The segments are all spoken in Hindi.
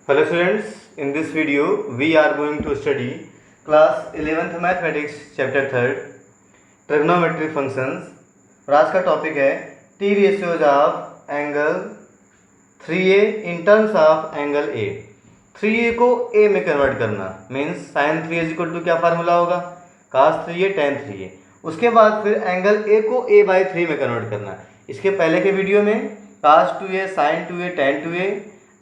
Hello students, in this video we are going to study class 11th mathematics chapter 3rd trigonometry functions। और आज का टॉपिक है T ratios of angle 3a in terms of angle a। 3a को a में कन्वर्ट करना means sin 3a equal to क्या फार्मूला होगा cos 3a tan 3a। उसके बाद फिर एंगल a को a/3 में कन्वर्ट करना। इसके पहले के वीडियो में cos 2a sin 2a tan 2a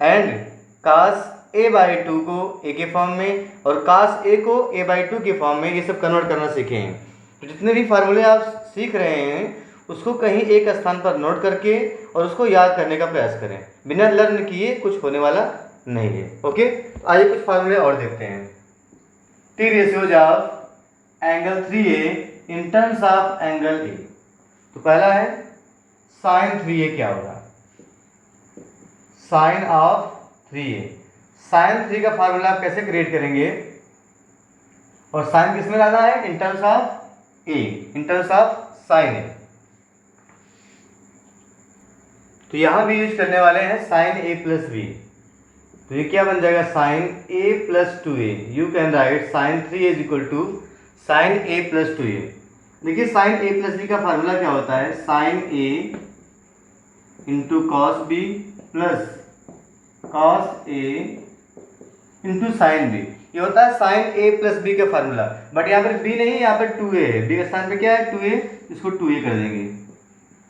and cos a/2 को a के फॉर्म में और cos a को a/2 के फॉर्म में ये सब कन्वर्ट करना सीखे हैं। तो जितने भी फार्मूले आप सीख रहे हैं उसको कहीं एक स्थान पर नोट करके और उसको याद करने का प्रयास करें। बिना लर्न किए कुछ होने वाला नहीं है। ओके, तो आइए कुछ फार्मूले और देखते हैं। T ratios of angle 3a in terms of angle a। तो पहला है sin 3a क्या होगा, साइन ऑफ 3a। साइन 3 का फार्मूला आप कैसे क्रिएट करेंगे और साइन किस में लाना है, इन terms of a, in terms of sine a। तो यहां भी यूज करने वाले हैं साइन a प्लस b। तो ये क्या बन जाएगा, sine a plus 2a। You can write sine 3a is equal to sine a plus 2a। देखिए साइन a प्लस b का फार्मूला क्या होता है, sine a into cos b plus cos a into sine b। ये होता है साइन a प्लस b का फार्मूला। बट यहाँ पर b नहीं, यहाँ पर 2a है। b के स्थान पे क्या है, 2a, इसको 2a कर देंगे।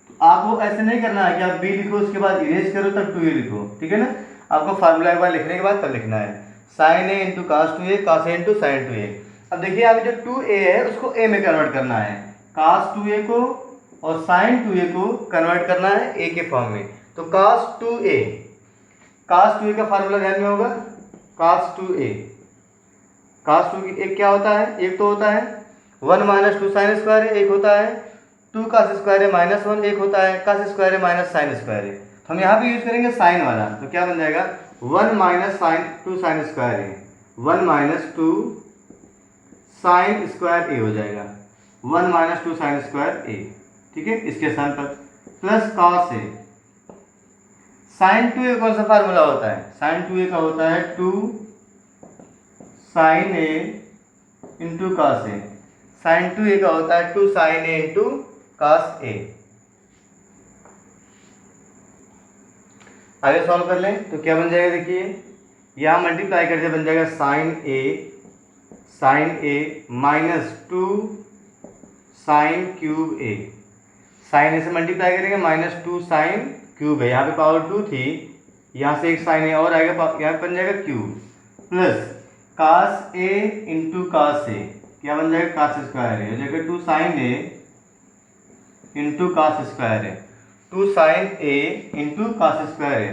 तो आपको ऐसे नहीं करना है कि आप b लिखो उसके बाद इरेज करो तब 2a लिखो, ठीक है ना। आपको फार्मूला एक बार लिखने के बाद तब लिखना है sine a into cos 2a, cos a into sine 2a। अब देखिए यहाँ पे जो 2a है उसको a में कन्वर्ट करना है, cos 2a को और साइन 2a को कन्वर्ट करना है a के फॉर्म में। तो cos 2a, cos 2a का फार्मूला ध्यान में होगा, cos 2a। cos 2 एक क्या होता है, एक तो होता है 1 माइनस 2 साइन स्क्वायर है, एक होता है 2 cos स्क्वायर है माइनस 1, एक होता है cos स्क्वायर है माइनस साइन स्क्वायर है। तो हम यहाँ पे यूज करेंगे साइन वाला। तो क्या बन जाएगा, 1 माइनस साइन 2 साइन स्क्वायर है, 1 माइनस 2 साइन स्क्वायर ए हो जाएगा, 1 माइनस 2 साइन स्क्वायर ए, ठीक है। इसके स्थान पर plus cos a। Sine 2a कौन सा फार्मूला होता है, साइन 2a का होता है 2 sine a into cos a। Sine 2a का होता है 2 sine a into cos a। आगे सॉल्व कर लें तो क्या बन जाएगा, देखिए यहाँ मल्टीप्लाई करके बन जाएगा sine a minus 2 sine cube a। Sine a से मल्टीप्लाई करेंगे माइनस 2 साइन क्यूब है, यहाँ पे पावर 2 थी, यहाँ से एक साइन ए और आएगा, यहाँ पे बन जाएगा cube, plus cos a into cos a, क्या बन जाएगा cos स्क्वायर है, हो जाएगा 2 sine a into cos square है, 2 sine a into cos square है।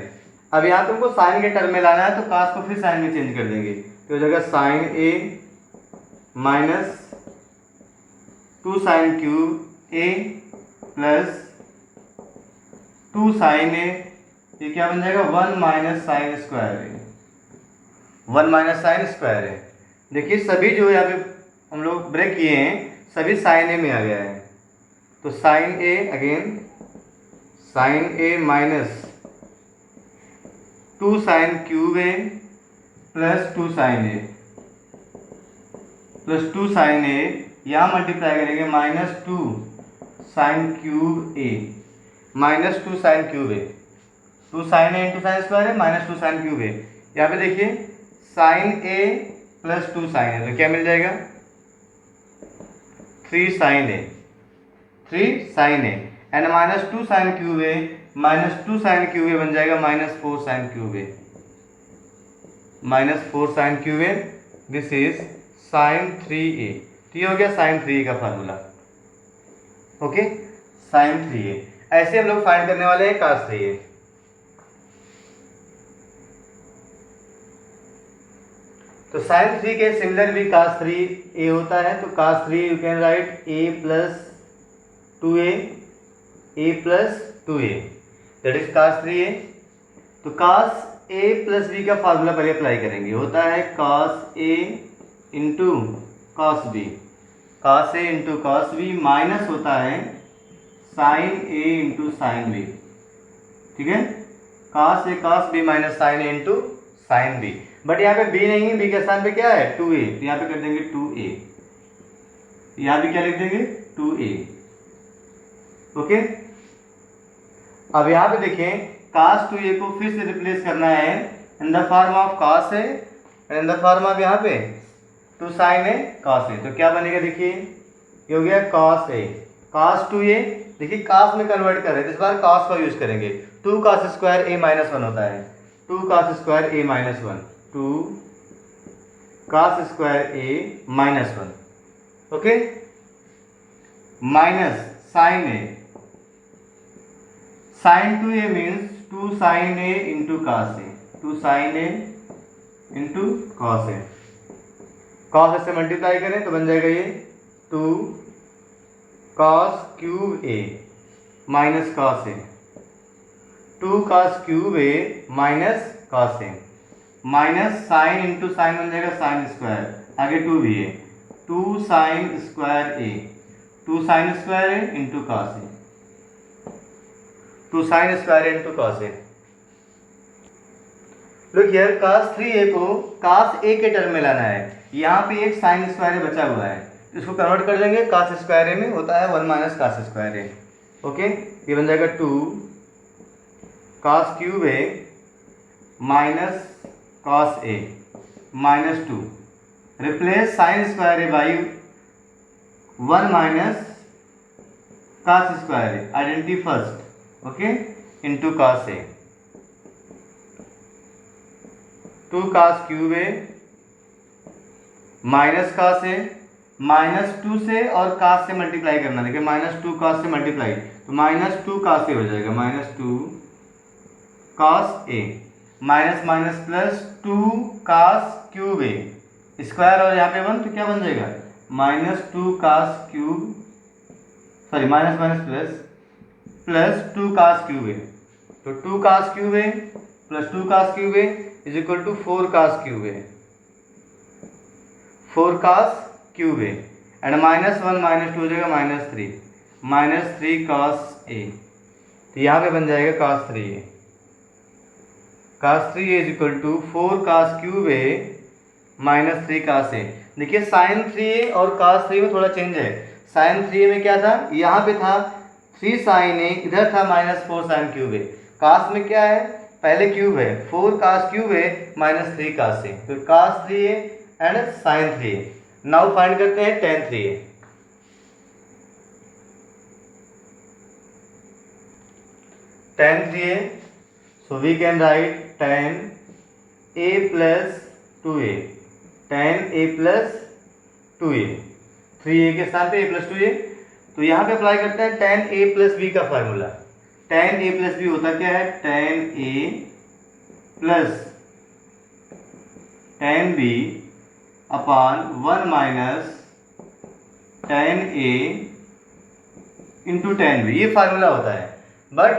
अब यहाँ तुमको साइन के टर्म में लाना है तो cos को फिर साइन में चेंज कर देंगे, तो हो जाएगा sine a minus 2 sine cube a plus 2 sine a, ये क्या बन जाएगा 1 माइनस साइन स्क्वायर है, 1 माइनस साइन स्क्वायर है। देखिए सभी जो यहाँ पे हम लोग ब्रेक किए हैं सभी साइन ए में आ गया है। तो साइन ए अगेन, साइन ए माइनस 2 साइन क्यूब ए प्लस 2 साइन ए प्लस 2 साइन ए, यहाँ मल्टीप्लाई करेंगे माइनस 2 साइन क्यूब ए माइनस 2 साइन क्यूब है, 2 साइन ए इंटू साइन स्क्वायर है माइनस 2 साइन क्यूब है। यहाँ पे देखिए साइन ए प्लस 2 साइन है, तो क्या मिल जाएगा 3 sine a, 3 sine a and minus 2 sine cube है, माइनस 2 साइन क्यूब है बन जाएगा माइनस 4 साइन क्यूब है, माइनस 4 साइन क्यूब है। This is sine 3a। तो ये हो गया साइन 3a का फार्मूला। Okay, sign 3a। ऐसे हम लोग फाइंड करने वाले हैं cos 3a। तो साइन 3 के सिमिलर भी cos 3a होता है। तो cos 3 you can write a plus 2a, a plus 2a, that is cos 3a। तो cos a प्लस b का फार्मूला पहले अप्लाई करेंगे, होता है cos a into cos b, cos a into cos b minus होता है sine a into sine b, ठीक है। cos a cos b minus sine a into sine b, but यहाँ पे बी नहीं है, बी के स्थान पे क्या है 2a, तो यहाँ पे कर देंगे 2a, यहाँ भी क्या लिख देंगे 2a। ओके, अब यहाँ पे देखें cos 2a को फिर से रिप्लेस करना है in the form of cos a and in the form of यहाँ पे 2 sin a cos a, तो क्या बनेगा देखिए, ये हो गया cos a, cos 2a, देखिए cos में कन्वर्ट कर रहे हैं, इस बार cos का यूज करेंगे, 2 cos स्क्वायर a माइनस 1 होता है, 2 cos square a minus 1, 2 cos square a minus 1, okay, minus sin a, sin 2a means 2 sin a into cos a, 2 sin a into cos a, cos से मल्टीप्लाई करें तो बन जाएगा ये 2 cos cube a minus cos a, 2 cos cube a minus cos a, minus sine into sine बन जाएगा साइन स्क्वायर, आगे 2 भी है, 2 sin square a, 2 sin square a into cos a, 2 sin square a into cos a। Look here, cos 3a को cos a के टर्म में लाना है, यहाँ पे एक sin स्क्वायर a बचा हुआ है, इसको कन्वर्ट कर देंगे, cos स्क्वायर a में होता है 1 minus cos square a, okay, ये बन जाएगा 2 cos cube a minus cos a minus 2, replace sin square a by 1 minus cos square a, identity first, okay, into cos a, 2 cos cube a minus cos a, minus 2 से और cos से मल्टीप्लाई करना, देखिए माइनस 2 cos से मल्टीप्लाई तो माइनस 2 cos a हो जाएगा, minus 2 cos a, minus minus plus 2 cos cube a, square और यहाँ पे 1 तो क्या बन जाएगा minus 2 cos cube, sorry minus minus plus 2 cos cube a, तो 2 cos cube a plus 2 cos cube a is equal to 4 cos cube a, 4 cos cube a and minus 1 minus 2 हो जाएगा माइनस 3 cos a, तो यहाँ पे बन जाएगा cos 3a, cos 3a is equal to 4 cos cube a minus 3 cos a। देखिए sin 3a और cos 3 में थोड़ा चेंज है, sin 3a में क्या था, यहाँ पे था 3 sin a, इधर था minus 4 sin cube a, cos में क्या है पहले क्यूब है, 4 cos cube a minus 3 cos a, तो cos 3a and sin 3a। Now find करते हैं tan 3a, tan 3a, so we can write tan a plus 2a, tan a plus 2a, 3a के स्थान पे a plus 2a, तो यहाँ पे अप्लाई करते हैं tan a plus b का formula, tan a plus b होता क्या है tan a plus tan b upon 1 minus tan a into tan b, ये फार्मूला होता है, बट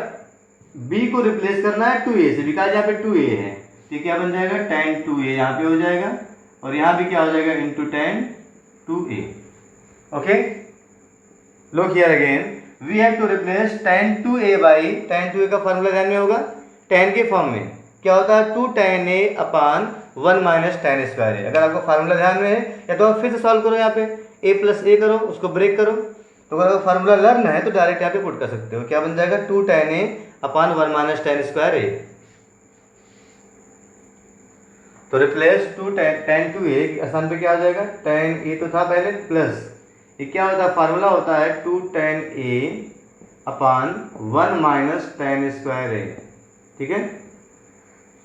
b को रिप्लेस करना है 2a से, बिकॉज यहाँ पे 2a है, तो क्या बन जाएगा tan 2a यहाँ पे हो जाएगा और यहाँ भी क्या हो जाएगा into tan 2a, okay. Look here again, we have to replace tan 2a by tan 2a का फार्मूला ध्यान में होगा, tan के फॉर्म में क्या होता है 2 tan a upon 1 minus tan square a। अगर आपको फार्मूला ध्यान में है या तो आप फिर से सॉल्व करो, यहाँ पे a प्लस a करो, उसको ब्रेक करो, तो अगर फार्मूला लर्न है तो डायरेक्ट यहाँ पे पुट कर सकते हो, क्या बन जाएगा 2 tan a upon 1 minus tan square a, तो रिप्लेस 2 tan 2a आसान पे क्या हो जाएगा tan a तो था पहले प्लस, ये क्या होता है फार्मूला होता है 2 tan a upon 1 minus tan square a, ठीक है,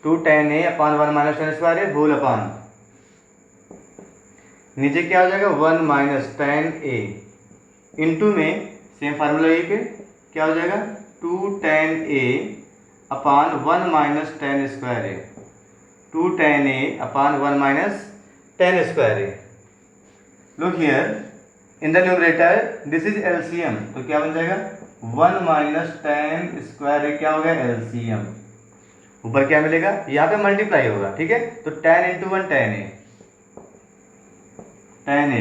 2 tan a upon 1 minus tan square a whole upon, नीचे क्या हो जाएगा 1 माइनस tan a इंटू में सेम फार्मूला यही पे क्या हो जाएगा 2 tan a upon 1 minus tan square a, 2 tan a upon 1 minus tan square a। Look here in the numerator this is LCM, तो क्या बन जाएगा 1 माइनस tan स्क्वायर a, क्या हो गया एलसीएम, ऊपर क्या मिलेगा यहाँ पे मल्टीप्लाई होगा, ठीक है, तो tan into 1 tan a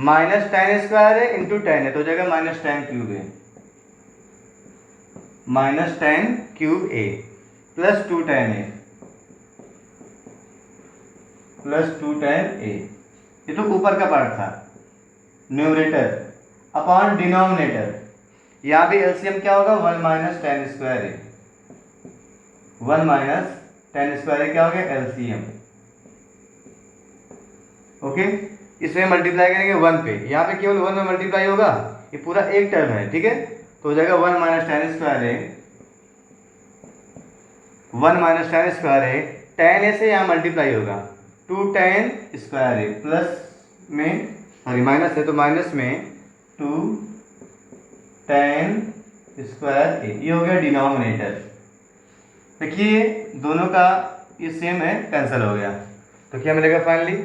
minus tan square a into tan a, तो हो जाएगा minus tan cube a, minus tan cube a plus 2 tan a plus 2 tan a, ये तो ऊपर का पार्ट था, न्यूमरेटर अपॉन डिनोमिनेटर, यहाँ भी एलसीएम क्या होगा 1 minus tan square a, 1 minus tan square a क्या हो गया एलसीएम। ओके, इसमें मल्टीप्लाई करेंगे 1 पे, यहाँ पे केवल 1 में मल्टीप्लाई होगा, ये पूरा एक टर्म है, ठीक है, तो हो जाएगा 1 minus tan square a, 1 minus tan square a, tan a से यहाँ मल्टीप्लाई होगा 2 tan स्क्वायर a, प्लस में सॉरी माइनस है तो माइनस में 2 tan स्क्वायर a, ये हो गया डिनोमिनेटर। देखिए दोनों का ये सेम है, कैंसिल हो गया, तो क्या मिलेगा फाइनली,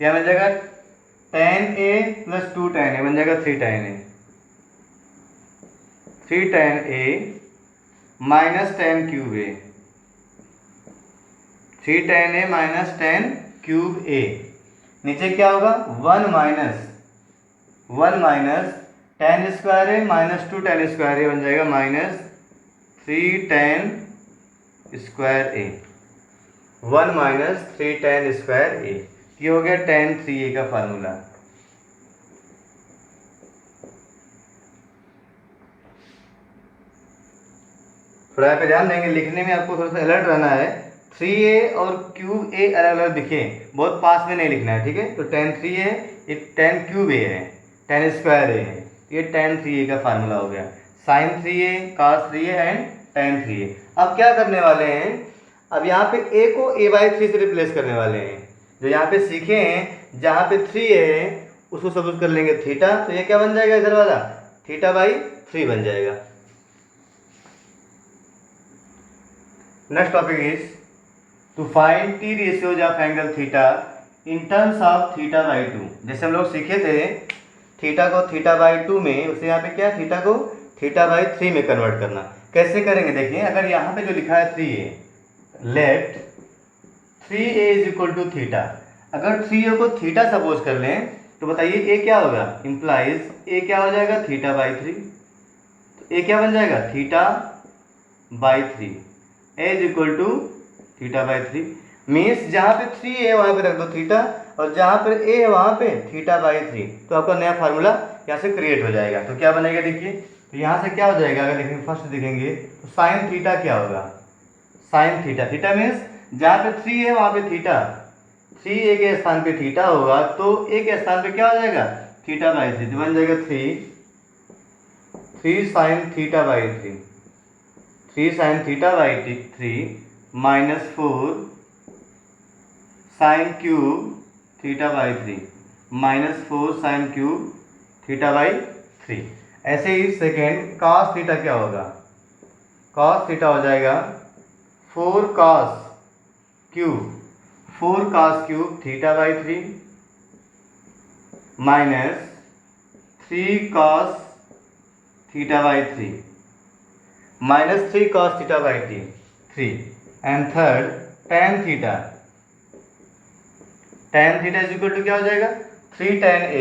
क्या मिल जाएगा tan a plus 2 tan a बन जाएगा 3 tan a, 3 tan a minus tan cube a, 3 tan a minus tan cube a, नीचे क्या होगा 1 minus tan square a minus 2 tan square a बन जाएगा minus 3 tan square a, 1 minus 3 tan square a, ये हो गया tan 3a का फार्मूला। थोड़ा यहाँ पे ध्यान देंगे, लिखने में आपको थोड़ा सा अलर्ट रहना है, 3a और क्यूब a अलग अलग दिखे, बहुत पास में नहीं लिखना है, ठीक है, तो tan 3a ये tan क्यूब a है, tan स्क्वायर a है, ये tan 3a का फार्मूला हो गया, sin 3a cos 3a and tan 3a। अब क्या करने वाले हैं, अब यहाँ पे a को a/3 से रिप्लेस करने वाले हैं, जो यहाँ पे सीखे हैं जहाँ पे 3a है उसको सपोज कर लेंगे थीटा, तो ये क्या बन जाएगा इधर वाला θ/3 बन जाएगा। Next topic is to find T ratios of angle theta in terms of θ/2। जैसे हम लोग सीखे थे थीटा को θ/2 में, उसे यहाँ पे क्या थीटा को θ/3 में कन्वर्ट करना, कैसे करेंगे देखिए, अगर यहाँ पे जो लिखा है 3a, let 3a is equal to theta, अगर 3a को थीटा सपोज कर लें तो बताइए a क्या होगा, इंप्लाइज a क्या हो जाएगा θ/3, तो a क्या बन जाएगा θ/3, a is equal to θ/3, means जहाँ पे 3 है वहाँ पे रख दो थीटा, और जहाँ पर a है वहाँ पे θ/3, तो आपका नया फार्मूला यहाँ से क्रिएट हो जाएगा। तो क्या बनेगा देखिए, तो यहाँ से क्या हो जाएगा, अगर देखेंगे फर्स्ट देखेंगे तो साइन थीटा क्या होगा, साइन थीटा, थीटा मीन्स जहाँ पे 3 है वहाँ पे थीटा, 3a के स्थान पे थीटा होगा तो a के स्थान पे क्या हो जाएगा θ/3, तो बन जाएगा 3 sine θ/3, 3 sine θ/3 minus 4 sine cube θ/3 minus 4 sine cube θ/3। ऐसे ही सेकेंड cos थीटा क्या होगा, cos थीटा हो जाएगा 4 cos cube θ/3 minus 3 cos θ/3 minus 3 cos θ/3 and third tan theta, tan theta is equal to क्या हो जाएगा 3 tan a,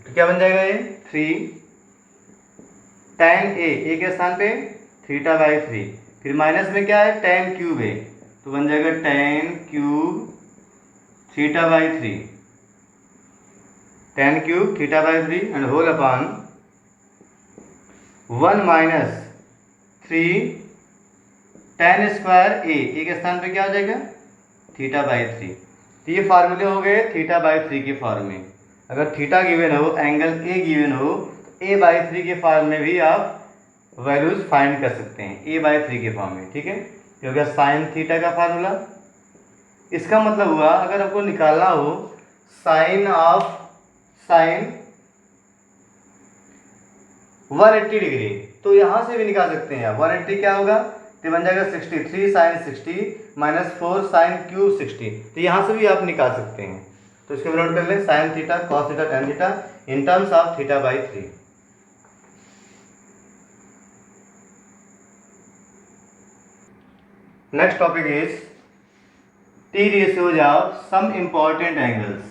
तो क्या बन जाएगा ये 3 tan a के स्थान पे θ/3, फिर माइनस में क्या है tan क्यूब a, तो बन जाएगा tan cube θ/3, tan cube θ/3 and whole upon 1 minus 3 tan square a के स्थान पे क्या हो जाएगा θ/3। तो ये फार्मूले हो गए θ/3 के फॉर्म में, अगर थीटा गिवन हो, एंगल a गिवन हो, a/3 के फॉर्म में भी आप वैल्यूज फाइंड कर सकते हैं, a/3 के फॉर्म में, ठीक है, ये हो गया साइन थीटा का फार्मूला। इसका मतलब हुआ अगर आपको निकालना हो साइन 180 डिग्री, तो यहाँ से भी निकाल सकते हैं आप, 180 क्या होगा, तो बन जाएगा 63 साइन 60 माइनस 4 साइन क्यूब 60, तो यहाँ से भी आप निकाल सकते हैं। तो इसको नोट कर लें, sine theta cos theta tan theta in terms of θ/3। Next topic is T ratios of some important angles.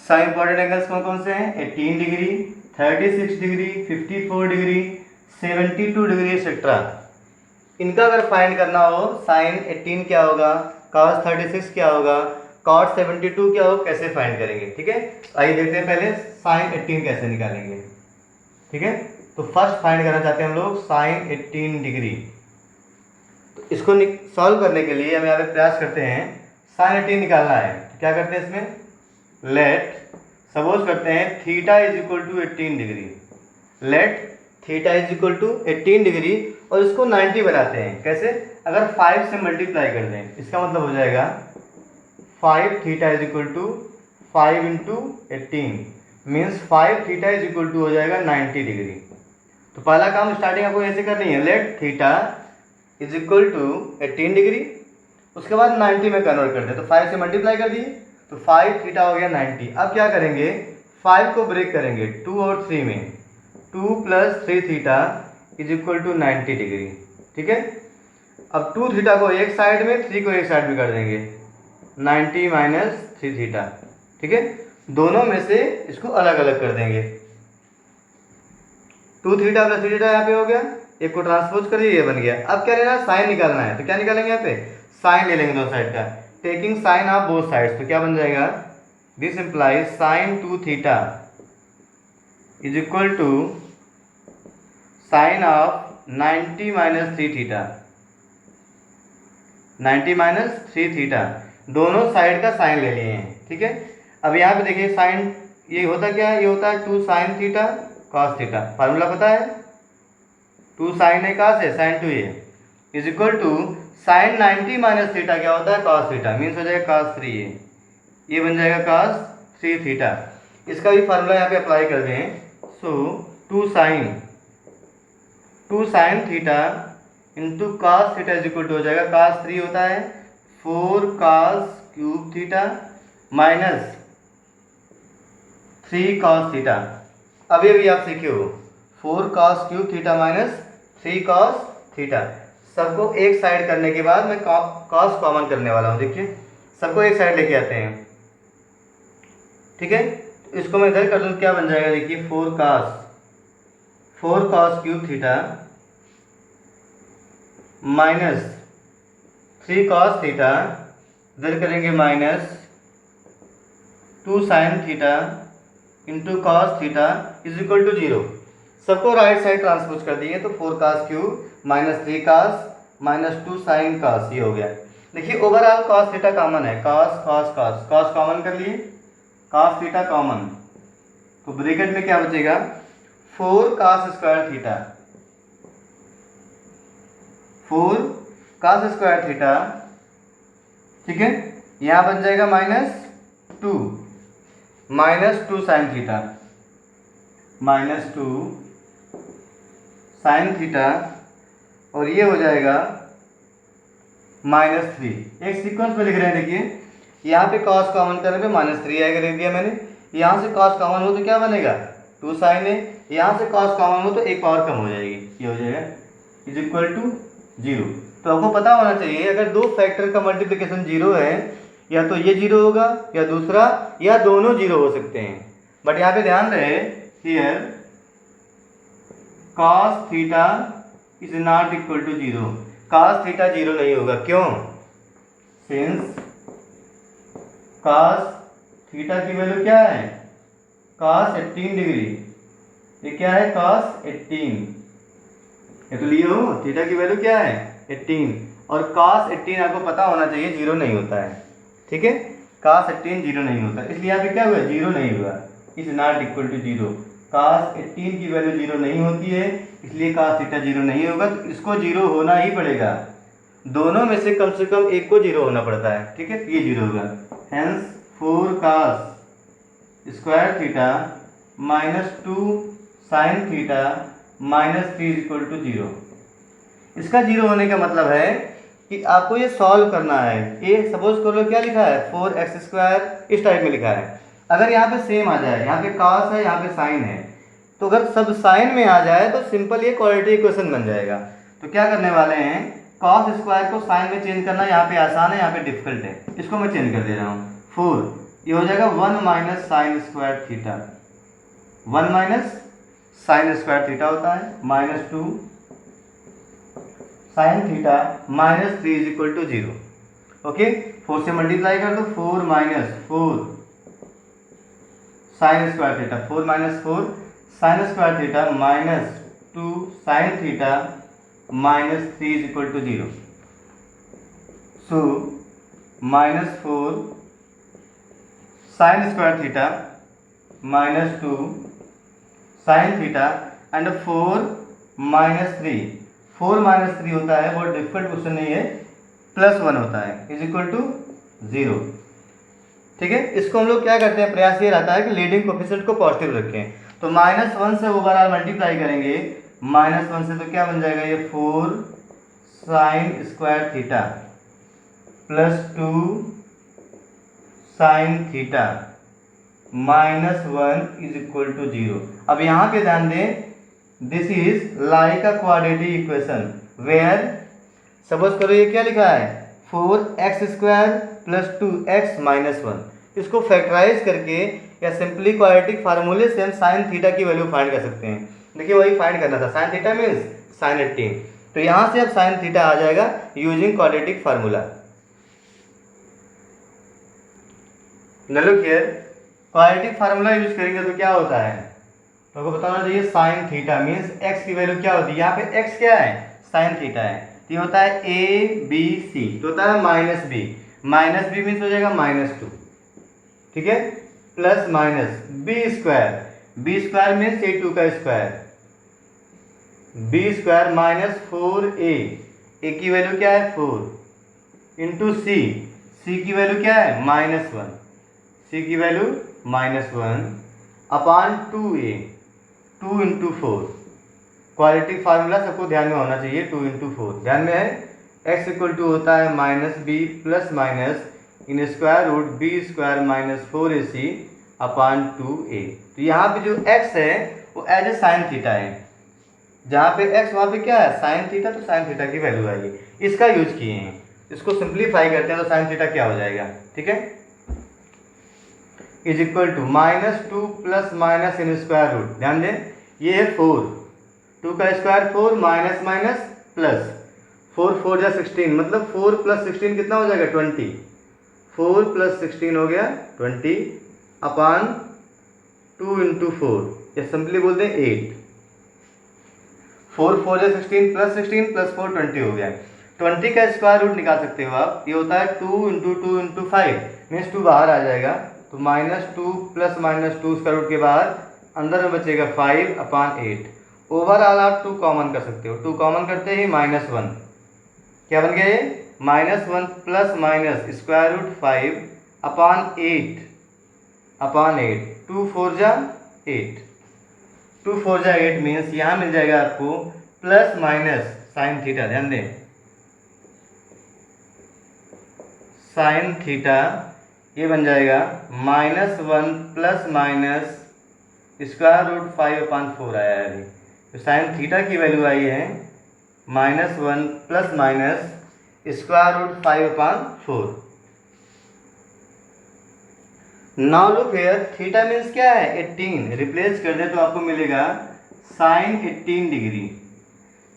Some important angles कौन कौन से हैं, 18 degree, 36 degree, 54 degree, 72 degree etcetera. इनका अगर फाइंड करना हो, साइन 18 क्या होगा cos 36 क्या होगा, cot 72 क्या होगा, कैसे फाइंड करेंगे। ठीक है, आइए देखते हैं पहले sin 18 कैसे निकालेंगे। ठीक है, तो फर्स्ट फाइंड करना चाहते हैं हम लोग sin 18 डिग्री। तो इसको सॉल्व करने के लिए हम यहाँ पे प्रयास करते हैं sin 18 निकालना है। तो क्या करते हैं इसमें, लेट सपोज करते हैं theta is equal to 18 degree, let theta is equal to 18 degree, और इसको 90 बनाते हैं। कैसे, अगर 5 से मल्टीप्लाई कर दें, इसका मतलब हो जाएगा 5 theta is equal to 5 into 18 means 5 theta is equal to हो जाएगा 90 डिग्री। तो पहला काम स्टार्टिंग आपको ऐसे करनी है, let theta is equal to 18 degree, उसके बाद 90 में कन्वर्ट कर दें, तो 5 से मल्टीप्लाई कर दिए तो 5 थीटा हो गया 90। अब क्या करेंगे, 5 को ब्रेक करेंगे 2 और 3 में, 2 plus 3 theta is equal to 90 degree. ठीक है, अब 2 थीटा को एक साइड में, 3 को एक साइड में कर देंगे, 90 माइनस 3 थीटा। ठीक है, दोनों में से इसको अलग अलग कर देंगे, 2 थीटा प्लस 3 थीटा यहाँ पे हो गया, एक को ट्रांसपोज करिए, ये बन गया। अब क्या लेना है, साइन निकालना है, तो क्या निकालेंगे यहाँ पे, साइन ले लेंगे दोनों साइड का, taking sine of both sides. तो क्या बन जाएगा, this implies sine 2 theta is equal to sine of 90 minus 3 theta, 90 minus 3 theta, दोनों साइड का साइन ले लिए हैं। ठीक है, अब यहाँ पे देखिए साइन ये होता क्या है, ये होता है 2 sine theta cos theta, formula पता है, 2 साइन है कॉस है, साइन 2 ये is equal to sine 90 minus theta क्या होता है, कॉस थीटा, मीन्स हो जाएगा कॉस 3 ये बन जाएगा कॉस 3 थीटा। इसका भी फार्मूला यहाँ पे अप्लाई कर दें, so 2 sine theta into cos theta is equal to हो जाएगा, कॉस 3 होता है 4 cos cube theta minus 3 cos theta. अभी अभी आप सीखे हो 4 cos cube theta minus 3 cos theta. सबको एक साइड करने के बाद मैं कॉस कॉमन करने वाला हूँ। देखिए सबको एक साइड लेके आते हैं। ठीक है, तो इसको मैं इधर कर दूँ, क्या बन जाएगा, देखिए 4 cos cube theta minus 3 cos theta, इधर करेंगे minus 2 sine theta into cos theta is equal to 0। सबको राइट साइड ट्रांसपोज कर दिए, तो 4 cos cube minus 3 cos minus 2 sine cos, ये हो गया। देखिए ओवरऑल कॉस थीटा कॉमन है, cos cos cos, cos common कर लिए, कॉस थीटा कॉमन, तो ब्रैकेट में क्या बचेगा, 4 cos square theta, 4 cos square theta. ठीक है, यहाँ बन जाएगा minus 2 sine theta, minus 2 sine theta, और ये हो जाएगा माइनस 3। एक सीक्वेंस में लिख रहे हैं, देखिए यहाँ पे कॉस कॉमन करने पे माइनस 3 आएगा, लिख दिया मैंने। यहाँ से कॉस कॉमन हो तो क्या बनेगा, 2 साइन है, यहाँ से कॉस कॉमन हो तो एक पावर कम हो जाएगी, ये हो जाएगा इज इक्वल टू 0। तो आपको पता होना चाहिए अगर दो फैक्टर का मल्टीप्लिकेशन 0 है, या तो ये 0 होगा या दूसरा, या दोनों 0 हो सकते हैं। बट यहाँ पे ध्यान रहे, here cos theta is not equal to 0, cos theta 0 नहीं होगा, क्यों, सिंस cos थीटा की वैल्यू क्या है, cos 18 डिग्री, ये क्या है cos 18, ये तो लिए हो, थीटा की वैल्यू क्या है 18, और cos 18 आपको पता होना चाहिए 0 नहीं होता है। ठीक है, cos 18 0 नहीं होता, इसलिए यहाँ पे क्या हुआ, 0 नहीं हुआ, is not equal to 0। cos 18 की वैल्यू 0 नहीं होती है, इसलिए cos थीटा 0 नहीं होगा, तो इसको 0 होना ही पड़ेगा, दोनों में से कम एक को 0 होना पड़ता है। ठीक है, ये 0 होगा, hence 4 cos square theta minus 2 sine theta minus 3 is equal to 0। इसका 0 होने का मतलब है कि आपको ये सॉल्व करना है। ये सपोज कर लो क्या लिखा है, 4x स्क्वायर, इस टाइप में लिखा है। अगर यहाँ पे सेम आ जाए, यहाँ पे cos है, यहाँ पे साइन है, तो अगर सब साइन में आ जाए तो सिंपल ये क्वाड्रेटिक इक्वेशन बन जाएगा। तो क्या करने वाले हैं, cos स्क्वायर को साइन में चेंज करना यहाँ पे आसान है, यहाँ पे डिफिकल्ट है, इसको मैं चेंज कर दे रहा हूँ। 4 ये हो जाएगा 1 minus sine square theta, 1 minus sine square theta होता है, minus 2 sine theta minus 3 is equal to 0। Okay, 4 से मल्टीप्लाई कर दो, 4 minus 4 sine square theta, 4 minus 4 sine square theta minus 2 sine theta minus 3 is equal to 0. So minus 4 sine square theta minus 2 sine theta and 4 minus 3. 4 minus 3 होता है, बहुत डिफिकल्ट क्वेश्चन नहीं है, +1 होता है, इज इक्वल टू 0. ठीक है, इसको हम लोग क्या करते हैं, प्रयास ये रहता है कि लीडिंग कोफिशिएंट को पॉजिटिव रखें. तो -1 से ओवरऑल मल्टीप्लाई करेंगे, -1 से तो क्या बन जाएगा ये 4 sine square theta plus 2 sine theta -1 is equal to 0. अब यहाँ पे ध्यान दें, this is like a quadratic equation where, suppose करो ये क्या लिखा है 4x² प्लस 2x माइनस 1. इसको फैक्टराइज करके या सिंपली क्वाड्रेटिक फार्मूले से हम साइन थीटा की वैल्यू फाइंड कर सकते हैं. देखिए वही फाइंड करना था, साइन थीटा मीन्स साइन 18. तो यहाँ से अब साइन थीटा आ जाएगा using quadratic formula. Look here, quadratic formula use करेंगे तो क्या होता है, तो आपको बताना चाहिए साइन थीटा मीन्स x की वैल्यू क्या होती है. यहाँ पे x क्या है, साइन थीटा है, तो ये होता है ABC, तो होता है minus b. Minus b means हो जाएगा -2. ठीक है, plus minus b square means a2 का square, b square minus 4a, a की वैल्यू क्या है 4 इंटू c की वैल्यू क्या है -1, c की value -1 upon 2a, 2 into 4. Quadratic formula सबको ध्यान में होना चाहिए, 2 इंटू 4 ध्यान में है. x इक्वल टू होता है -b plus minus in square root b square minus 4ac upon 2a. तो यहाँ पे जो x है वो एज ए साइन थीटा है, जहाँ पे x वहाँ पे क्या है साइन थीटा, तो साइन थीटा की वैल्यू आएगी, इसका यूज किए हैं. इसको सिंप्लीफाई करते हैं तो साइन थीटा क्या हो जाएगा, ठीक है, is equal to -2 plus minus in square root. ध्यान दें ये है 4, 2 का स्क्वायर 4 माइनस माइनस प्लस 4 4 जा 16, मतलब 4 प्लस 16 कितना हो जाएगा 20. 4 प्लस 16 हो गया 20 अपॉन 2 इंटू 4, या सिंपली बोलते हैं 8. 4 4 जा 16 प्लस 16 प्लस 4 20 हो गया. 20 का स्क्वायर रूट निकाल सकते हो आप, ये होता है 2 इंटू 2 इंटू 5 मीन्स 2 बाहर आ जाएगा, तो -2 प्लस -2 स्क्वायर रूट के बाद अंदर में बचेगा 5 अपॉन 8. ओवरऑल आप 2 कॉमन कर सकते हो, 2 कॉमन करते ही -1 क्या बन गया ये -1 plus minus square root 5 upon 8 2 4 जा 8, 2 4 जा 8 मीन्स यहाँ मिल जाएगा आपको प्लस माइनस साइन थीटा. ध्यान दें साइन थीटा ये बन जाएगा -1 plus minus square root 5 upon 4 आया है अभी. तो साइन थीटा की वैल्यू आई है -1 plus minus square root 5 upon 4. Now look here, theta means क्या है 18, रिप्लेस कर दे तो आपको मिलेगा sine 18 degree.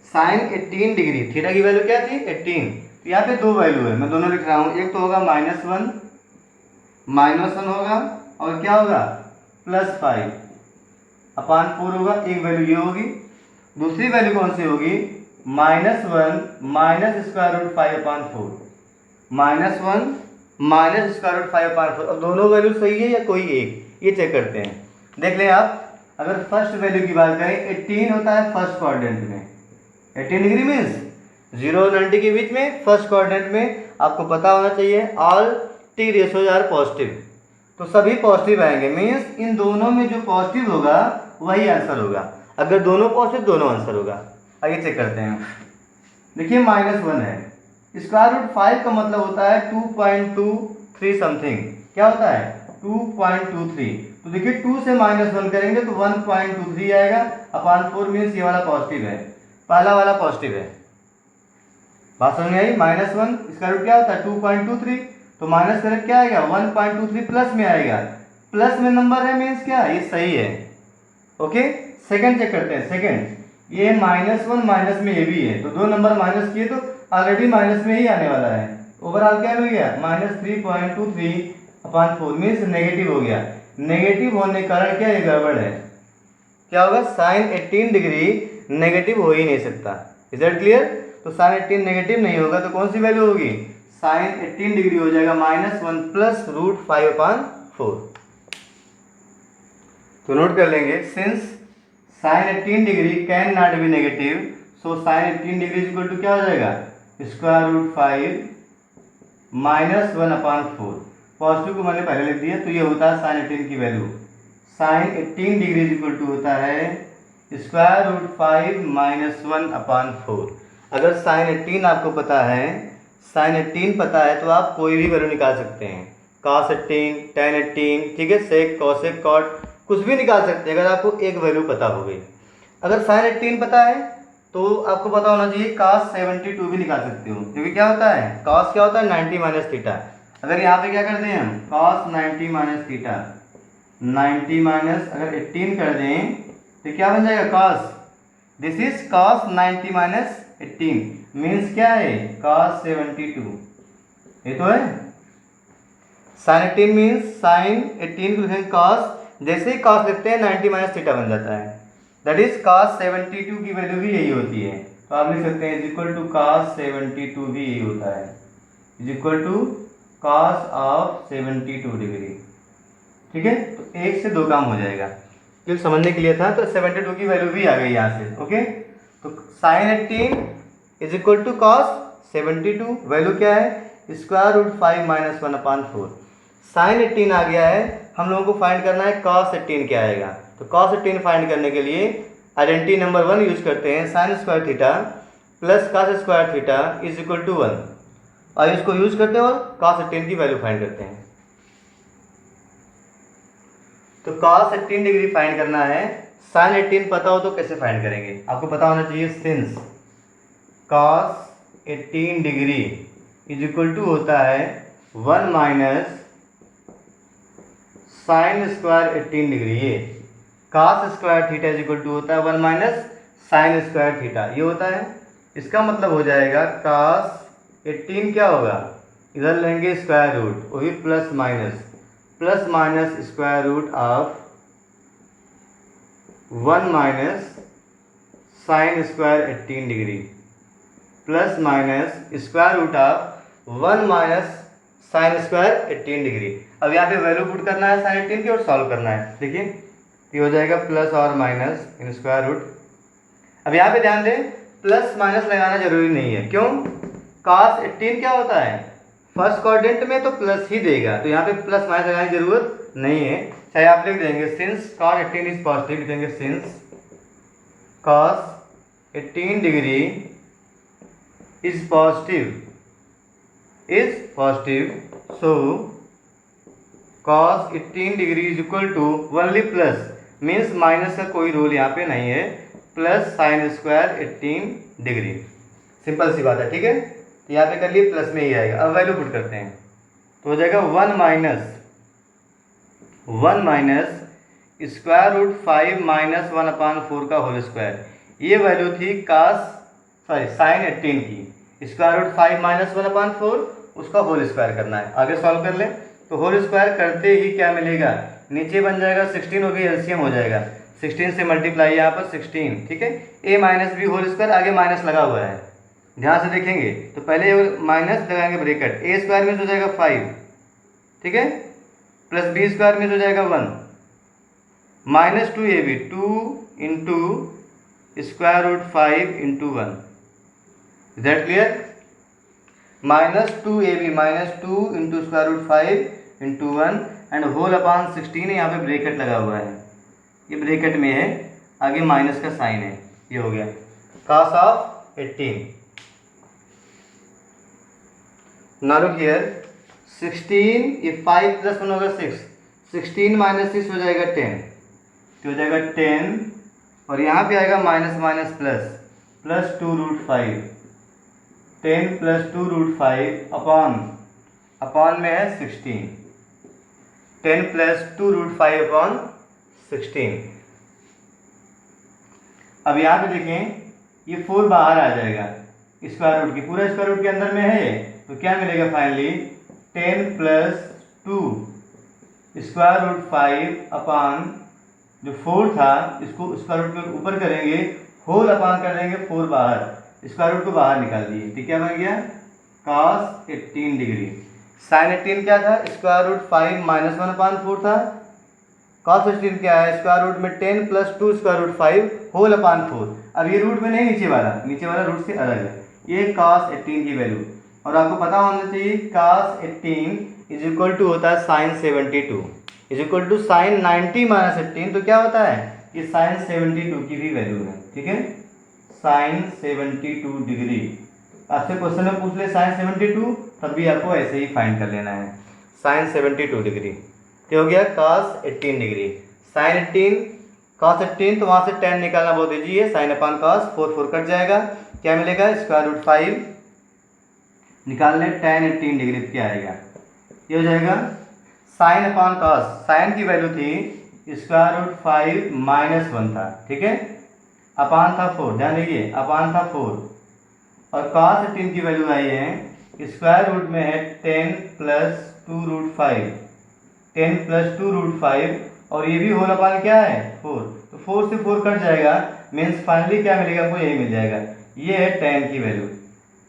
Sine 18 degree, theta की वैल्यू क्या थी 18. तो यहाँ पे दो वैल्यू है, मैं दोनों लिख रहा हूँ, एक तो होगा -1 होगा और क्या होगा +5 अपॉन 4 होगा, एक वैल्यू ये होगी. दूसरी वैल्यू कौन सी होगी -1 minus square root 5 upon 4, -1 minus square root 5 upon 4. अब दोनों वैल्यू सही है या कोई एक, ये चेक करते हैं. देख लें आप, अगर फर्स्ट वैल्यू की बात करें 18 होता है फर्स्ट क्वाड्रेंट में, 18 डिग्री मीन्स 0 और 90 के बीच में फर्स्ट क्वाड्रेंट में. आपको पता होना चाहिए all T ratios are positive, तो सभी पॉजिटिव आएंगे मीन्स इन दोनों में जो पॉजिटिव होगा वही आंसर होगा. अगर दोनों पॉजिटिव दोनों आंसर होगा. आइए चेक करते हैं. देखिए -1 है, स्क्वायर रूट 5 का मतलब होता है 2.23 समथिंग, क्या होता है 2.23. तो देखिए 2 से -1 करेंगे तो 1.23 आएगा अपॉन 4 मीन्स ये वाला पॉजिटिव है, पहला वाला पॉजिटिव है. बात समझ में आई. -1 स्क्वायर रूट क्या होता है 2.23, तो माइनस करें क्या आएगा 1.23 प्लस में आएगा, प्लस में नंबर है मीन्स क्या ये सही है. ओके, सेकंड चेक करते हैं. सेकंड ये -1 माइनस में ये भी है, तो दो नंबर माइनस किए तो ऑलरेडी माइनस में ही आने वाला है. ओवरऑल क्या हो गया -3.23/4 मीन्स नेगेटिव हो गया। नेगेटिव होने के कारण क्या ये गड़बड़ है, क्या होगा साइन 18 डिग्री नेगेटिव हो ही नहीं सकता। Is that clear? तो साइन 18 नेगेटिव नहीं होगा तो कौन सी वैल्यू होगी, साइन 18 डिग्री हो जाएगा -1 + √5/4। तो नोट कर लेंगे since sine 18 degree can not be negative, so sine 18 degree equal to क्या हो जाएगा √5 -1/4। पॉजिटिव को मैंने पहले लिख दिया, तो ये होता है साइन 18 की value. Sine 18 degree equal to होता है √5 -1/4। अगर साइन 18 आपको पता है, साइन 18 पता है तो आप कोई भी वैल्यू निकाल सकते हैं, cos 18, tan 18, ठीक है, sec, cosec, cot, कुछ भी निकाल सकते हैं अगर आपको एक वैल्यू पता हो गई। अगर साइन 18 पता है तो आपको पता होना चाहिए cos 72 भी निकाल सकते हो, क्योंकि क्या होता है cos क्या होता है 90 - थीटा। अगर यहाँ पे क्या कर दें हम cos 90 - थीटा, 90 माइनस अगर 18 कर दें तो क्या बन जाएगा cos, this is cos 90 - 18 means क्या है cos 72, ये तो है। साइन 18 मीन्स साइन 18 को लिखेंगे cos, जैसे ही cos लिखते हैं 90 - थीटा बन जाता है, दैट इज cos 72 की वैल्यू भी यही होती है। तो आप लिख सकते हैं इज इक्वल टू cos 72 भी यही होता है, is equal to cos of 72 degree. ठीक है, तो एक से दो काम हो जाएगा, जो समझने के लिए था। तो 72 की वैल्यू भी आ गई यहाँ से। ओके, तो sine 18 is equal to cos 72, value क्या है √5 -1/4। साइन 18 आ गया है, हम लोगों को फाइंड करना है cos 18 क्या आएगा। तो cos 18 फाइंड करने के लिए आइडेंटिटी नंबर 1 यूज करते हैं, sin square theta plus cos square theta is equal to 1, और इसको यूज करते हैं और cos 18 की वैल्यू फाइंड करते हैं। तो cos 18 डिग्री फाइंड करना है, sin 18 पता हो तो कैसे फाइंड करेंगे, आपको पता होना चाहिए since cos 18 degree is equal to होता है 1 माइनस साइन स्क्वायर 18 डिग्री, ये cos square theta is equal to होता है 1 माइनस साइन स्क्वायर थीटा, ये होता है। इसका मतलब हो जाएगा cos 18 क्या होगा, इधर लेंगे स्क्वायर रूट, वही plus minus square root of 1 minus sine square 18 degree plus minus square root of 1 minus sine square 18 degree. अब यहाँ पे वैल्यू पुट करना है साइन 18 की और सॉल्व करना है। देखिए ये हो जाएगा प्लस और माइनस इन स्क्वायर रूट। अब यहाँ पे ध्यान दें, प्लस माइनस लगाना जरूरी नहीं है, क्यों, cos 18 क्या होता है फर्स्ट क्वाड्रेंट में तो प्लस ही देगा, तो यहाँ पे प्लस माइनस लगाने की जरूरत नहीं है। चाहे आप लिख देंगे सिंस cos 18 इज पॉजिटिव, लिखेंगे since cos 18 degree is positive, so cos 18 degree is equal to only plus, means minus का कोई रूल यहाँ पे नहीं है, plus sine square 18 degree. Simple सी बात है, ठीक है। तो यहाँ पे कर लिए प्लस में ही आएगा। अब वैल्यू पुट करते हैं तो हो जाएगा 1 माइनस स्क्वायर रूट 5 माइनस 1/4 का होल स्क्वायर। ये वैल्यू थी साइन 18 की, स्क्वायर रूट 5 माइनस 1/4 उसका होल स्क्वायर करना है। आगे सॉल्व कर लें तो होल स्क्वायर करते ही क्या मिलेगा, नीचे बन जाएगा 16 होगी, एलसीएम हो जाएगा 16 से मल्टीप्लाई यहाँ पर 16, ठीक है। ए माइनस बी होल स्क्वायर, आगे माइनस लगा हुआ है, ध्यान से देखेंगे तो पहले माइनस लगाएंगे ब्रैकेट, ए स्क्वायर में हो जाएगा 5, ठीक है, प्लस बी स्क्वायर में हो जाएगा 1 minus 2ab 2 into square root 5 into 1, is that clear. Minus 2ab minus 2 into square root 5 into 1 and whole upon 16 है, यहाँ पे ब्रैकेट लगा हुआ है, ये ब्रैकेट में है, आगे माइनस का साइन है, ये हो गया cos of 18। Now look here, 16 ये 5 प्लस 1 होगा 6, 16 माइनस 6 हो जाएगा 10, तो हो जाएगा 10 और यहाँ पे आएगा minus minus plus 2 root 5, 10 plus 2 root 5 upon में है 16, 10 प्लस 2 रूट 5 अपॉन 16। अब यहाँ पे देखें ये 4 बाहर आ जाएगा, स्क्वायर रूट की, पूरा स्क्वायर रूट के अंदर में है, तो क्या मिलेगा फाइनली 10 प्लस 2 स्क्वायर रूट 5 अपान जो 4 था इसको स्क्वायर रूट के ऊपर करेंगे, होल अपान कर देंगे 4 बाहर, स्क्वायर रूट को बाहर निकाल दिए, तो क्या बन गया cos 18 डिग्री। साइन 18 क्या था, स्क्वायर रूट 5 माइनस 1 अपान 4 था। cos 18 क्या है, स्क्वायर रूट में 10 plus 2 square root 5 whole upon 4। अब ये रूट में नहीं, नीचे वाला रूट से अलग है, ये cos 18 की वैल्यू। और आपको पता होना चाहिए cos 18 इज इक्वल टू होता है sine 72 is equal to sine 90 minus 18, तो क्या होता है ये साइन 72 की भी वैल्यू है, ठीक है, साइन 72 डिग्री। आपसे क्वेश्चन में पूछ ले साइन 72, तब भी आपको ऐसे ही फाइंड कर लेना है साइन 72 डिग्री। तो हो गया cos 18 डिग्री, साइन 18 cos 18, तो वहाँ से 10 निकालना बहुत ईजी है, साइन अपान cos 4 कट जाएगा, क्या मिलेगा स्क्वायर रूट 5 निकालने tan 18 डिग्री क्या आएगा, ये हो जाएगा साइन अपान cos, साइन की वैल्यू थी स्क्वायर रूट 5 माइनस 1 था, ठीक है, अपान था 4, ध्यान दीजिए अपान था 4, और cos 18 की वैल्यू आई है स्क्वायर रूट में है 10 प्लस 2 रूट 5, 10 प्लस 2 रूट 5, और ये भी होल अपान क्या है 4, तो 4 से 4 कट जाएगा, मीन्स फाइनली क्या मिलेगा आपको यही मिल जाएगा, ये है tan की value,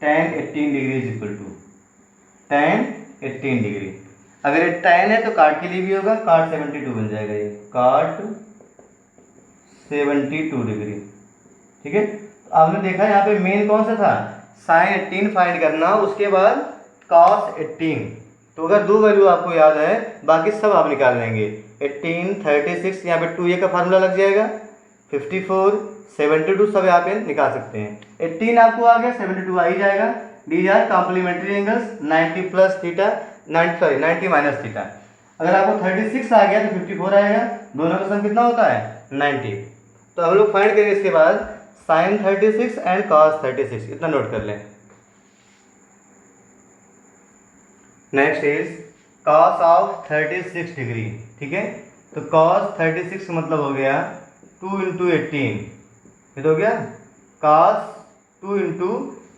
tan 18 degree is equal to tan 18 degree. अगर ये tan है तो काट के लिए भी होगा, काट 72 बन जाएगा, ये काट 72 डिग्री, ठीक है। तो आपने देखा यहाँ पे मेन कौन सा था, साइन 18 फाइंड करना, उसके बाद cos 18, तो अगर दो वैल्यू आपको याद है बाकी सब आप निकाल लेंगे, 18 36, यहाँ पे 2a का फार्मूला लग जाएगा, 54 72 सब यहाँ पे निकाल सकते हैं, 18 आपको आ गया 72 आ ही जाएगा, these are complementary angles 90 plus theta 90 minus theta. अगर आपको 36 आ गया तो 54 आएगा, दोनों का सम कितना होता है 90। तो हम लोग फाइंड करेंगे इसके बाद साइन 36 एंड cos 36, इतना नोट कर लें। Next is cos of 36 degree, ठीक है, तो cos 36 का मतलब हो गया 2 इंटू 18, ये तो हो गया cos 2 इंटू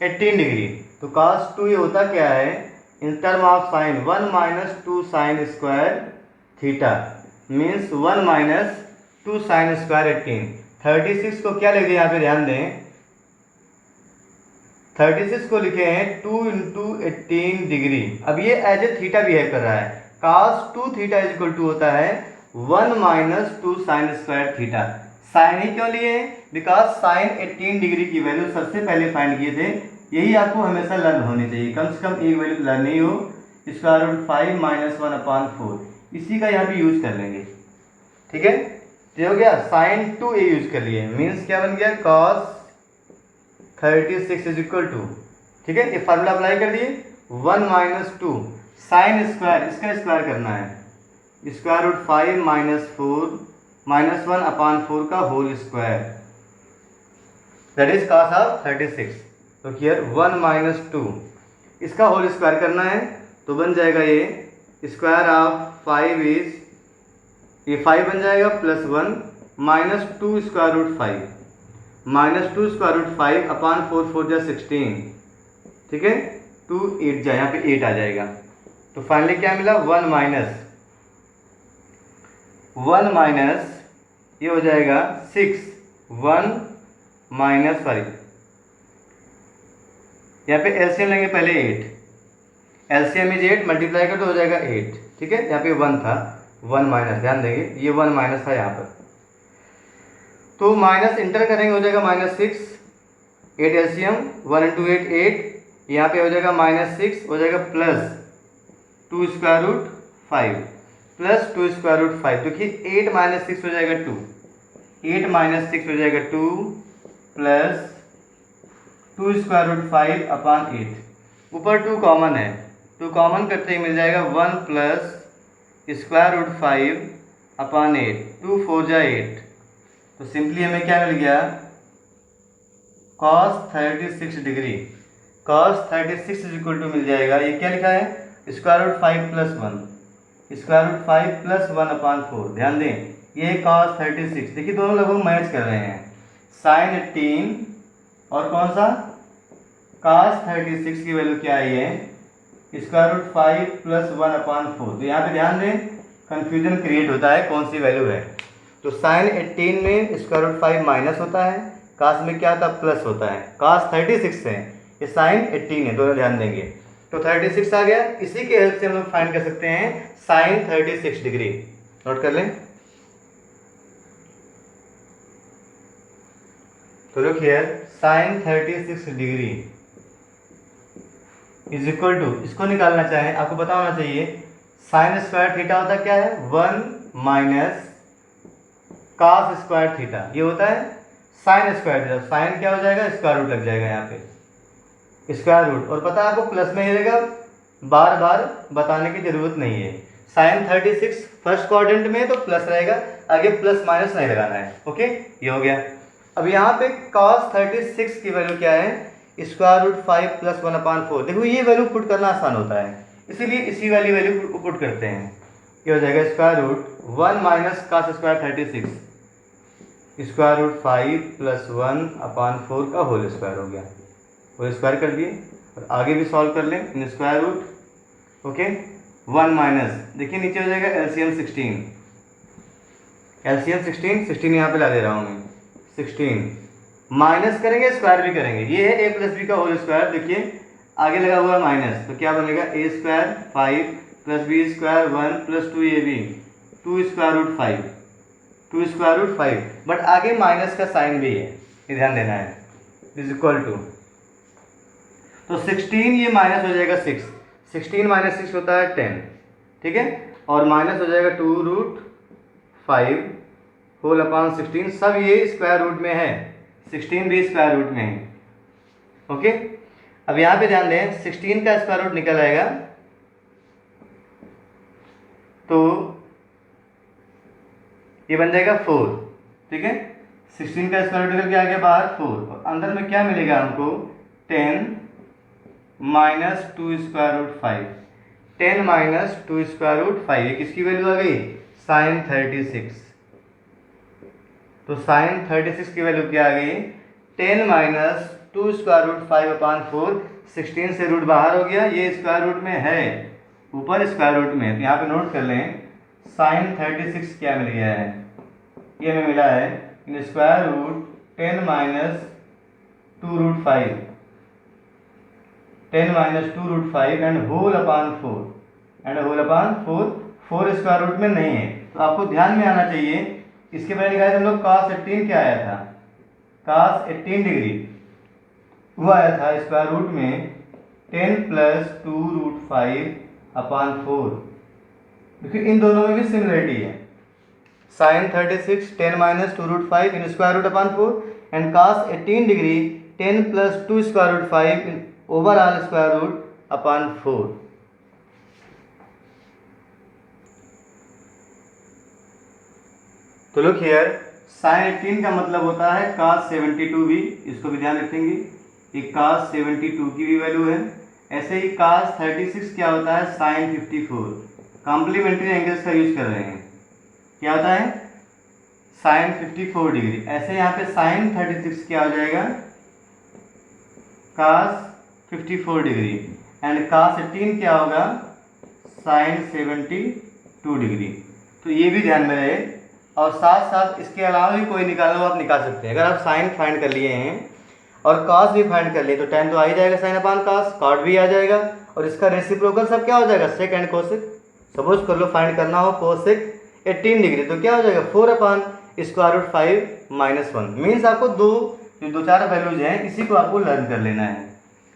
18 डिग्री, तो cos 2 ये होता क्या है in term of sine 1 minus 2 sine square theta, means 1 minus 2 sine square 18। 36 को क्या लिखे यहाँ पे ध्यान दें, 36 को लिखे हैं 2 इंटू 18 डिग्री, अब ये एज ए थीटा बिहेव कर रहा है, cos 2 theta is equal to होता है 1 minus 2 sine square theta. Sine ही क्यों लिए, बिकॉज साइन 18 डिग्री की वैल्यू सबसे पहले फाइंड किए थे, यही आपको हमेशा लर्न होनी चाहिए, कम से कम एक वैल्यू लर्न नहीं हो, स्क्वायर रूट 5 माइनस 1 अपान 4, इसी का यहाँ पे यूज कर लेंगे, ठीक है। ये हो गया साइन 2a यूज कर लिए, मीन्स क्या बन गया cos 36 इज इक्वल टू, ठीक है, ये फार्मूला अप्लाई कर दिए, 1 माइनस 2 साइन स्क्वायर, इसका स्क्वायर करना है, square root 5 minus 4 minus 1 upon 4 का whole square, that is cos of 36। तो हियर 1 माइनस 2 इसका होल स्क्वायर करना है, तो बन जाएगा ये स्क्वायर ऑफ 5 इज, ये 5 बन जाएगा plus 1 minus 2 square root 5 minus 2 square root 5 upon 4 4 जा 16, ठीक है, 2 8 जा, यहाँ पे 8 आ जाएगा, तो फाइनली क्या मिला 1 माइनस ये हो जाएगा 6, 1 माइनस सॉरी यहाँ पे एलसीएम लेंगे पहले 8, एलसीएम इज 8 मल्टीप्लाई कर तो हो जाएगा 8, ठीक है, यहाँ पे 1 था 1 माइनस, ध्यान देंगे ये 1 माइनस था यहाँ पर, तो माइनस इंटर करेंगे हो जाएगा -6, 8 एलसीएम 1 इंटू 8 8, यहाँ पे हो जाएगा -6 हो जाएगा plus 2 square root 5 plus 2 square root 5, देखिए 8 माइनस 6 हो जाएगा 2, 8 माइनस 6 हो जाएगा 2 प्लस 2 स्क्वायर रूट 5 अपान 8, ऊपर 2 कॉमन है, 2 कॉमन करते ही मिल जाएगा 1 प्लस स्क्वायर रूट 5 अपान 8, 2 4 जा 8, तो सिंपली हमें क्या मिल गया cos 36 degree, cos 36 is equal to मिल जाएगा, ये क्या लिखा है square root 5 plus 1, square root 5 plus 1 upon 4, ध्यान दें ये cos 36, देखिए दोनों लगभग मैच कर रहे हैं, साइन 18 और कौन सा cos 36 की वैल्यू क्या आई है स्क्वायर रूट 5 प्लस 1/4। तो यहाँ पे ध्यान दें, कन्फ्यूजन क्रिएट होता है कौन सी वैल्यू है। तो साइन 18 में स्क्वायर रूट 5 माइनस होता है, कास में क्या होता है प्लस होता है। कास 36 है, ये साइन 18 है, दोनों ध्यान देंगे। तो 36 आ गया, इसी के हेल्प से हम लोग फाइंड कर सकते हैं साइन 36 डिग्री। नोट कर लें। तो look here, sine 36 degree is equal to, इसको निकालना चाहे आपको पता होना चाहिए साइन स्क्वायर थीटा होता क्या है 1 माइनस कास स्क्वायर थीटा, ये होता है साइन स्क्वायर थीटा। साइन क्या हो जाएगा, स्क्वायर रूट लग जाएगा यहाँ पे स्क्वायर रूट, और पता है आपको प्लस में ही रहेगा, बार बार बताने की जरूरत नहीं है। साइन 36 फर्स्ट क्वाड्रेंट में तो प्लस रहेगा, आगे प्लस माइनस नहीं लगाना है। ओके, ये हो गया। अब यहाँ पे cos 36 की वैल्यू क्या है, स्क्वायर रूट 5 प्लस 1/4। देखो ये वैल्यू पुट करना आसान होता है, इसीलिए इसी वाली वैल्यू पुट करते हैं। ये हो जाएगा square root 1 minus cos square 36 square root 5 plus 1/4 का होल स्क्वायर हो गया। होल स्क्वायर कर दिए और आगे भी सॉल्व कर लें in square root. Okay, 1 minus, देखिए नीचे हो जाएगा एलसीएम 16, एलसीएम 16 यहाँ पे ला दे रहा हूँ मैं 16, माइनस करेंगे स्क्वायर भी करेंगे, ये है a प्लस बी का होल स्क्वायर। देखिए आगे लगा हुआ माइनस, तो क्या बनेगा a square 5 plus B square 1 plus 2ab 2 square root 5, 2 square root 5, but आगे माइनस का साइन भी है, ये ध्यान देना है। इज इक्वल टू, तो 16 ये माइनस हो जाएगा 6, 16 माइनस 6 होता है 10, ठीक है, और माइनस हो जाएगा 2 रूट 5 होल अपॉन 16, सब ये स्क्वायर रूट में है, 16 भी स्क्वायर रूट में है। ओके, अब यहाँ पे ध्यान दें 16 का स्क्वायर रूट निकल आएगा, तो ये बन जाएगा 4, ठीक है। 16 का स्क्वायर रूट निकल के आ गया बाहर 4, और अंदर में क्या मिलेगा हमको 10 minus 2 square root 5, 10 minus 2 square root 5, ये किसकी वैल्यू आ गई, साइन 36। तो साइन 36 की वैल्यू क्या आ गई, 10 माइनस 2 स्क्वायर रूट 5/4, 16 से रूट बाहर हो गया, ये स्क्वायर रूट में है, ऊपर स्क्वायर रूट में। तो यहाँ पे नोट कर लें साइन 36 क्या मिल गया है, ये हमें मिला है in square root 10 minus 2 root 5, 10 minus 2 root 5 and whole upon 4, and whole upon 4, 4 square root में नहीं है। तो आपको ध्यान में आना चाहिए, इसके पहले निकाले हम लोग cos 18 क्या आया था, cos 18 डिग्री वो आया था स्क्वायर रूट में 10 प्लस 2 रूट 5/4। देखिए इन दोनों में भी सिमिलरिटी है, sine 36 10 minus 2 root 5 in square root upon 4 and cos 18 degree 10 plus 2 square root 5 in overall square root upon 4। तो लुक हियर, साइन 18 का मतलब होता है cos 72 भी, इसको भी ध्यान रखेंगे, ये cos 72 की भी वैल्यू है। ऐसे ही cos 36 क्या होता है, साइन 54, कॉम्प्लीमेंट्री एंगल्स का यूज कर रहे हैं, क्या होता है साइन 54 डिग्री। ऐसे यहाँ पे साइन 36 क्या हो जाएगा, cos 54 डिग्री, एंड cos 18 क्या होगा, साइन 72 डिग्री। तो ये भी ध्यान में रहे, और साथ साथ इसके अलावा भी कोई निकालो आप निकाल सकते हैं। अगर आप साइन फाइंड कर लिए हैं और कॉस भी फाइंड कर लिए तो tan तो आ ही जाएगा साइन अपान कॉस, कॉट भी आ जाएगा, और इसका रेसिप्रोकल सब क्या हो जाएगा, सेक एंड कोसेक। सपोज कर लो फाइंड करना हो कोसेक 18 डिग्री, तो क्या हो जाएगा 4 अपान स्क्वायर रूट 5 माइनस 1। मीन्स आपको दो चार वैल्यूज हैं, इसी को आपको लर्न कर लेना है,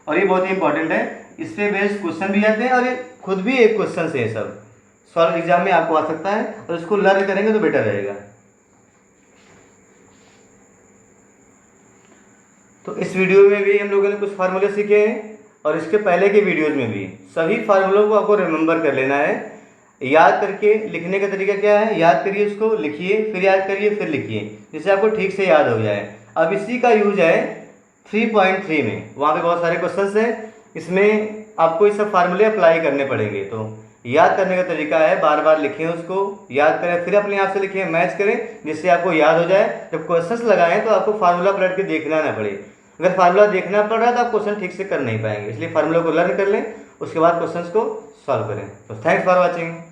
और ये बहुत ही इंपॉर्टेंट है। इस पे बेस्ड क्वेश्चन भी आते हैं, और ये खुद भी एक क्वेश्चन से सब सॉल्व एग्जाम में आपको आ सकता है, और इसको लर्न करेंगे तो बेटर रहेगा। तो इस वीडियो में भी हम लोगों ने कुछ फार्मूले सीखे हैं, और इसके पहले के वीडियोज में भी सभी फार्मूलों को आपको रिमेंबर कर लेना है। याद करके लिखने का तरीका क्या है, याद करिए, उसको लिखिए, फिर याद करिए, फिर लिखिए, जिससे आपको ठीक से याद हो जाए। अब इसी का यूज है 3.3 में, वहाँ पे बहुत सारे क्वेश्चंस हैं, इसमें आपको ये सब फार्मूले अप्लाई करने पड़ेंगे। तो याद करने का तरीका है बार बार लिखें, उसको याद करें, फिर अपने आप से लिखें, मैच करें, जिससे आपको याद हो जाए। जब क्वेश्चंस लगाएं तो आपको फार्मूला पलट के देखना ना पड़े। अगर फार्मूला देखना पड़ रहा है तो आप क्वेश्चन ठीक से कर नहीं पाएंगे, इसलिए फार्मूला को लर्न कर लें, उसके बाद क्वेश्चंस को सॉल्व करें। तो थैंक्स फॉर वॉचिंग।